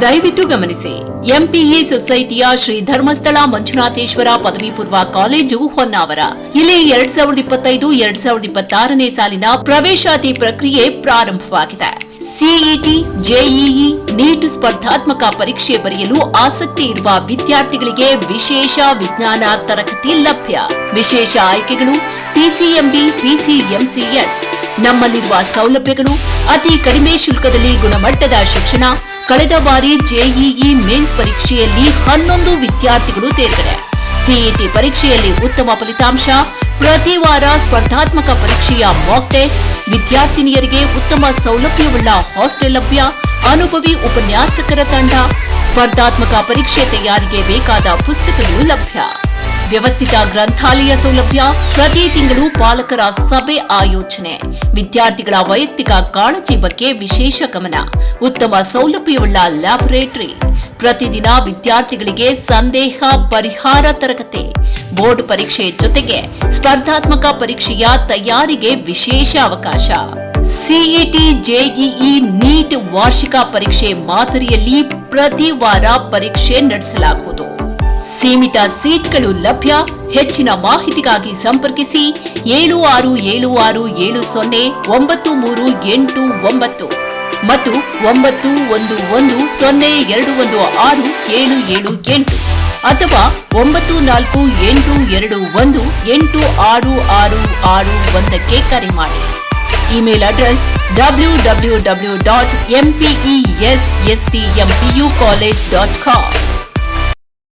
ದಯವಿಟ್ಟು ಗಮನಿಸಿ. ಎಂಪಿಇ ಸೊಸೈಟಿಯ ಶ್ರೀ ಧರ್ಮಸ್ಥಳ ಮಂಜುನಾಥೇಶ್ವರ ಪದವಿ ಪೂರ್ವ ಕಾಲೇಜು ಹೊನ್ನಾವರ. ಇಲ್ಲಿ 2025-2026ನೇ ಸಾಲಿನ ಪ್ರವೇಶಾತಿ ಪ್ರಕ್ರಿಯೆ ಪ್ರಾರಂಭವಾಗಿದೆ. ಸಿಇಟಿ, ಜೆಇಇ, ನೀಟ್ ಸ್ಪರ್ಧಾತ್ಮಕ ಪರೀಕ್ಷೆ ಬರೆಯಲು ಆಸಕ್ತಿ ಇರುವ ವಿದ್ಯಾರ್ಥಿಗಳಿಗೆ ವಿಶೇಷ ವಿಜ್ಞಾನ ತರಗತಿ ಲಭ್ಯ. ವಿಶೇಷ ಆಯ್ಕೆಗಳು ಪಿಸಿಎಂಬಿ, ಪಿಸಿಎಂಸಿಎಸ್. ನಮ್ಮಲ್ಲಿರುವ ಸೌಲಭ್ಯಗಳು ಅತಿ ಕಡಿಮೆ ಶುಲ್ಕದಲ್ಲಿ ಗುಣಮಟ್ಟದ ಶಿಕ್ಷಣ. ಕಳೆದ ಬಾರಿ ಜೆಇಇ ಮೇನ್ಸ್ ಪರೀಕ್ಷೆಯಲ್ಲಿ 11 ವಿದ್ಯಾರ್ಥಿಗಳು ತೇರ್ಗಡೆ. ಸಿಇಟಿ ಪರೀಕ್ಷೆಯಲ್ಲಿ ಉತ್ತಮ ಫಲಿತಾಂಶ. ಪ್ರತಿ ವಾರ ಸ್ಪರ್ಧಾತ್ಮಕ ಪರೀಕ್ಷೆಯ ಮಾಕ್ ಟೆಸ್ಟ್. ವಿದ್ಯಾರ್ಥಿನಿಯರಿಗೆ ಉತ್ತಮ ಸೌಲಭ್ಯವುಳ್ಳ ಹಾಸ್ಟೆಲ್ ಲಭ್ಯ. ಅನುಭವಿ ಉಪನ್ಯಾಸಕರ ತಂಡ. ಸ್ಪರ್ಧಾತ್ಮಕ ಪರೀಕ್ಷೆ ತಯಾರಿಗೆ ಬೇಕಾದ ಪುಸ್ತಕಗಳು ಲಭ್ಯ. ವ್ಯವಸ್ಥಿತ ಗ್ರಂಥಾಲಯ ಸೌಲಭ್ಯ. ಪ್ರತಿ ತಿಂಗಳು ಪಾಲಕರ ಸಭೆ ಆಯೋಜನೆ. ವಿದ್ಯಾರ್ಥಿಗಳ ವೈಯಕ್ತಿಕ ಕಾಳಜಿ ಬಗ್ಗೆ ವಿಶೇಷ ಗಮನ. ಉತ್ತಮ ಸೌಲಭ್ಯವುಳ್ಳ ಲ್ಯಾಬೊರೇಟರಿ. ಪ್ರತಿದಿನ ವಿದ್ಯಾರ್ಥಿಗಳಿಗೆ ಸಂದೇಹ ಪರಿಹಾರ ತರಗತಿ. ಬೋರ್ಡ್ ಪರೀಕ್ಷೆ ಜೊತೆಗೆ ಸ್ಪರ್ಧಾತ್ಮಕ ಪರೀಕ್ಷೆಯ ತಯಾರಿಗೆ ವಿಶೇಷ ಅವಕಾಶ. ಸಿಇಟಿ, ಜೆಇಇ, ನೀಟ್ ವಾರ್ಷಿಕ ಪರೀಕ್ಷೆ ಮಾದರಿಯಲ್ಲಿ ಪ್ರತಿ ವಾರ ಪರೀಕ್ಷೆ ನಡೆಸಲಾಗುವುದು. ಸೀಮಿತ ಸೀಟ್ಗಳು ಲಭ್ಯ. ಹೆಚ್ಚಿನ ಮಾಹಿತಿಗಾಗಿ ಸಂಪರ್ಕಿಸಿ 7676709389 ಮತ್ತು 9110216778 ಅಥವಾ 9482186661ಕ್ಕೆ ಕರೆ ಮಾಡಿ. Email address www.mpestmpucollege.com